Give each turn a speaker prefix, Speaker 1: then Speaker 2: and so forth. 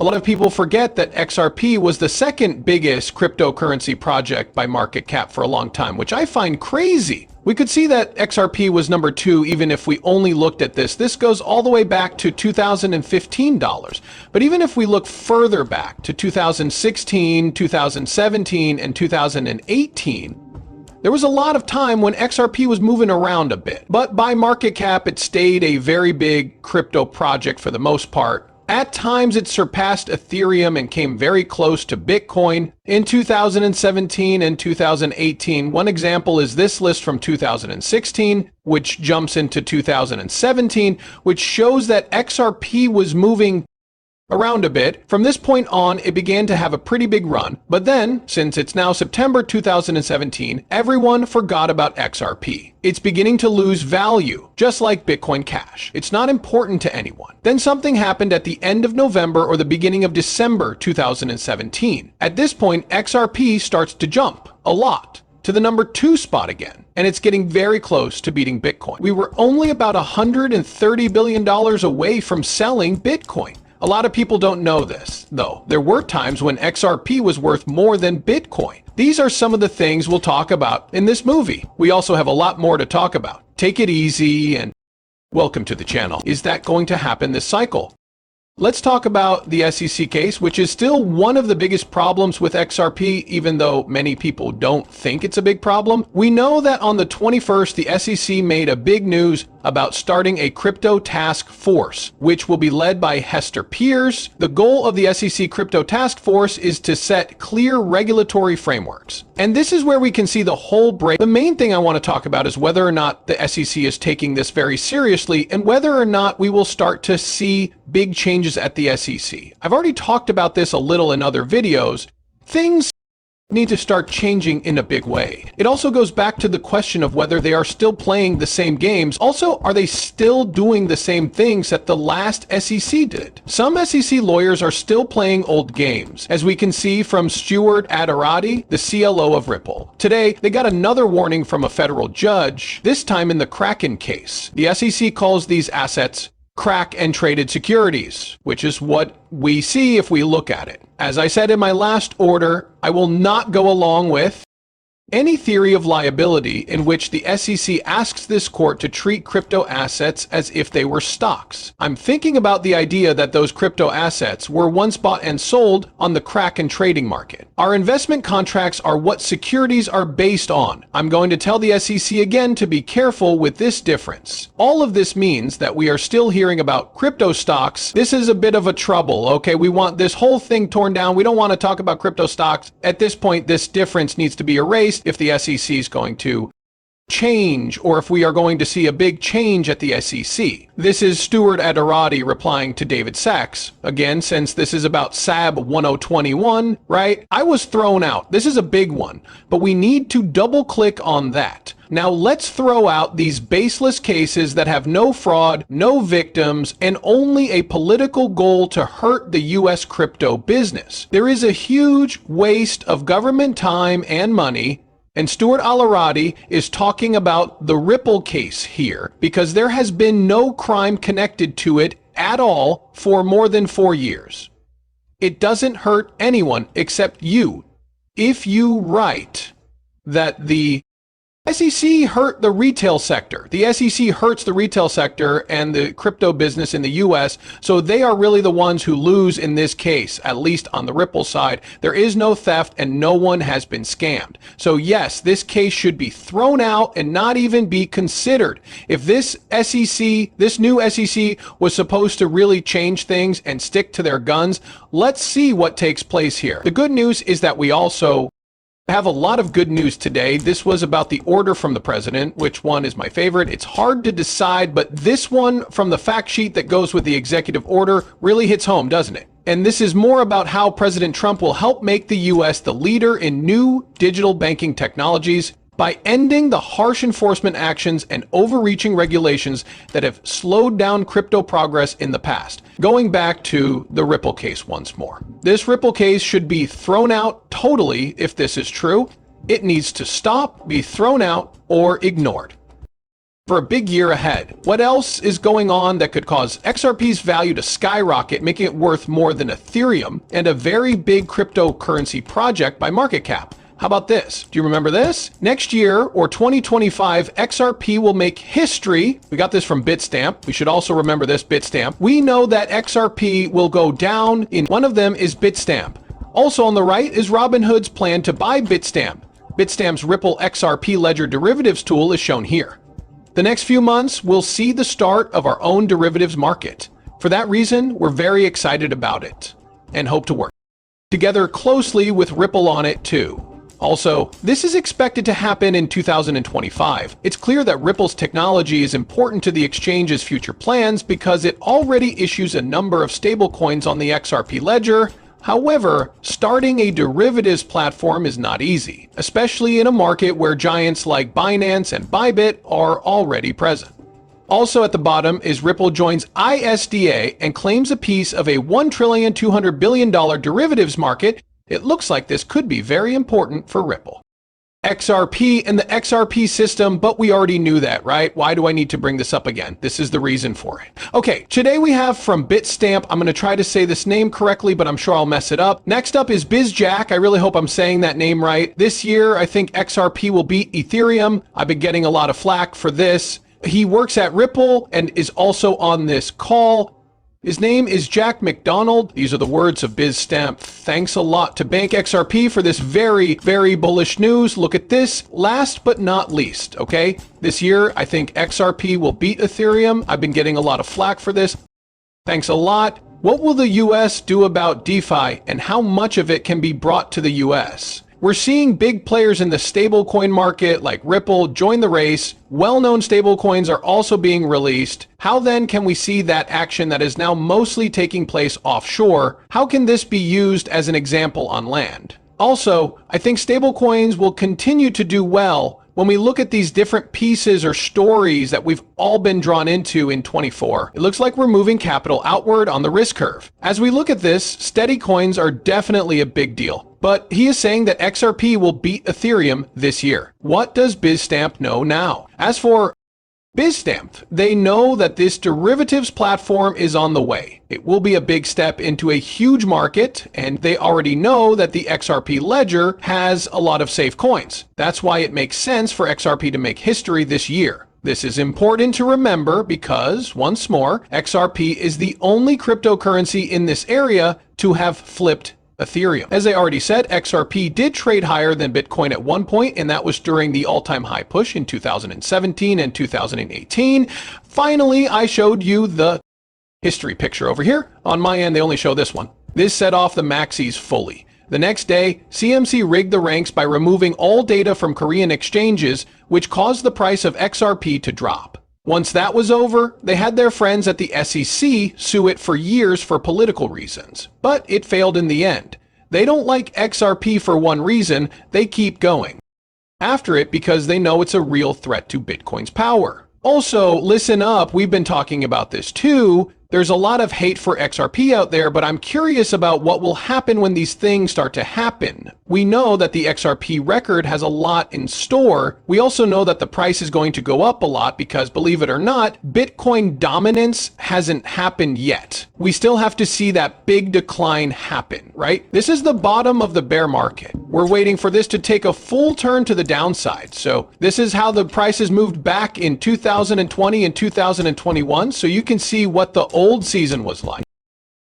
Speaker 1: A lot of people forget that XRP was the second biggest cryptocurrency project by market cap for a long time, which I find crazy. We could see that XRP was number 2 even if we only looked at this. This goes all the way back to 2015 dollars. But even if we look further back to 2016, 2017, and 2018, there was a lot of time when XRP was moving around a bit. But by market cap, it stayed a very big crypto project for the most part. At times, it surpassed Ethereum and came very close to Bitcoin in 2017 and 2018. One example is this list from 2016, which jumps into 2017, which shows that XRP was moving around a bit. From this point on, it began to have a pretty big run. But then, since it's now September 2017, everyone forgot about XRP. It's beginning to lose value, just like Bitcoin Cash. It's not important to anyone. Then something happened at the end of November or the beginning of December 2017. At this point, XRP starts to jump a lot to the number 2 spot again, and it's getting very close to beating Bitcoin. We were only about $130 billion away from selling Bitcoin. A lot of people don't know this, though. There were times when XRP was worth more than Bitcoin. These are some of the things we'll talk about in this movie. We also have a lot more to talk about. Take it easy and welcome to the channel. Is that going to happen this cycle? Let's talk about the SEC case, which is still one of the biggest problems with XRP, even though many people don't think it's a big problem. We know that on the 21st, the SEC made a big news about starting a crypto task force, which will be led by Hester Peirce. The goal of the SEC Crypto Task Force is to set clear regulatory frameworks. And this is where we can see the whole break. The main thing I want to talk about is whether or not the SEC is taking this very seriously and whether or not we will start to see big changes at the SEC. I've already talked about this a little in other videos. Things need to start changing in a big way. It also goes back to the question of whether they are still playing the same games. Also, are they still doing the same things that the last SEC did? Some SEC lawyers are still playing old games, as we can see from Stuart Aderati, the CLO of Ripple. Today, they got another warning from a federal judge, this time in the Kraken case. The SEC calls these assets crack and traded securities, which is what we see if we look at it. As I said in my last order, I will not go along with any theory of liability in which the SEC asks this court to treat crypto assets as if they were stocks. I'm thinking about the idea that those crypto assets were once bought and sold on the Kraken trading market. Our investment contracts are what securities are based on. I'm going to tell the SEC again to be careful with this difference. All of this means that we are still hearing about crypto stocks. This is a bit of a trouble, okay? We want this whole thing torn down. We don't want to talk about crypto stocks. At this point, this difference needs to be erased if the SEC is going to change, or if we are going to see a big change at the SEC. This is Stuart Aderati replying to David Sachs. Again, since this is about SAB 1021, right? I was thrown out. This is a big one, but we need to double click on that. Now let's throw out these baseless cases that have no fraud, no victims, and only a political goal to hurt the US crypto business. There is a huge waste of government time and money. And Stuart Aderati is talking about the Ripple case here because there has been no crime connected to it at all for more than 4 years. It doesn't hurt anyone except you. If you write that the SEC hurt the retail sector. The SEC hurts the retail sector and the crypto business in the US, so they are really the ones who lose in this case, at least on the Ripple side. There is no theft and no one has been scammed. So yes, this case should be thrown out and not even be considered. If this SEC, this new SEC was supposed to really change things and stick to their guns, let's see what takes place here. The good news is that we also have a lot of good news today. This was about the order from the president. Which one is my favorite? It's hard to decide, but this one from the fact sheet that goes with the executive order really hits home, doesn't it? And this is more about how President Trump will help make the US the leader in new digital banking technologies by ending the harsh enforcement actions and overreaching regulations that have slowed down crypto progress in the past. Going back to the Ripple case once more. This Ripple case should be thrown out totally if this is true. It needs to stop, be thrown out, or ignored. for a big year ahead. What else is going on that could cause XRP's value to skyrocket, making it worth more than Ethereum and a very big cryptocurrency project by market cap? How about this? Do you remember this? Next year, or 2025, XRP will make history. We got this from Bitstamp. We should also remember this, Bitstamp. We know that XRP will go down. One of them is Bitstamp. Also on the right is Robinhood's plan to buy Bitstamp. Bitstamp's Ripple XRP Ledger derivatives tool is shown here. The next few months, we'll see the start of our own derivatives market. For that reason, we're very excited about it and hope to work together closely with Ripple on it too. Also, this is expected to happen in 2025. It's clear that Ripple's technology is important to the exchange's future plans because it already issues a number of stablecoins on the XRP ledger. However, starting a derivatives platform is not easy, especially in a market where giants like Binance and Bybit are already present. Also at the bottom is Ripple joins ISDA and claims a piece of a $1.2 trillion derivatives market. It looks like this could be very important for Ripple. XRP and the XRP system, but we already knew that, right? Why do I need to bring this up again? This is the reason for it. Okay, today we have from Bitstamp. I'm going to try to say this name correctly, but I'm sure I'll mess it up. Next up is BizJack. I really hope I'm saying that name right. This year, I think XRP will beat Ethereum. I've been getting a lot of flack for this. He works at Ripple and is also on this call. His name is Jack McDonald. These are the words of Bitstamp. Thanks a lot to Bank XRP for this very, very bullish news. Look at this. Last but not least, okay? This year, I think XRP will beat Ethereum. I've been getting a lot of flack for this. Thanks a lot. What will the US do about DeFi and how much of it can be brought to the US? We're seeing big players in the stablecoin market like Ripple join the race. Well-known stablecoins are also being released. How then can we see that action that is now mostly taking place offshore? How can this be used as an example on land? Also, I think stablecoins will continue to do well when we look at these different pieces or stories that we've all been drawn into in 24. It looks like we're moving capital outward on the risk curve. As we look at this, steady coins are definitely a big deal. But he is saying that XRP will beat Ethereum this year. What does Bitstamp know now? As for Bitstamp, they know that this derivatives platform is on the way. It will be a big step into a huge market, and they already know that the XRP ledger has a lot of safe coins. That's why it makes sense for XRP to make history this year. This is important to remember because, once more, XRP is the only cryptocurrency in this area to have flipped Ethereum. As I already said, XRP did trade higher than Bitcoin at one point, and that was during the all-time high push in 2017 and 2018. Finally, I showed you the history picture over here. On my end, they only show this one. This set off the maxis fully. The next day, CMC rigged the ranks by removing all data from Korean exchanges, which caused the price of XRP to drop. Once that was over, they had their friends at the SEC sue it for years for political reasons. But it failed in the end. They don't like XRP for one reason, they keep going after it because they know it's a real threat to Bitcoin's power. Also, listen up, we've been talking about this too. There's a lot of hate for XRP out there, but I'm curious about what will happen when these things start to happen. We know that the XRP record has a lot in store. We also know that the price is going to go up a lot because, believe it or not, Bitcoin dominance hasn't happened yet. We still have to see that big decline happen, right? This is the bottom of the bear market. We're waiting for this to take a full turn to the downside. So this is how the prices moved back in 2020 and 2021. So you can see what the old season was like.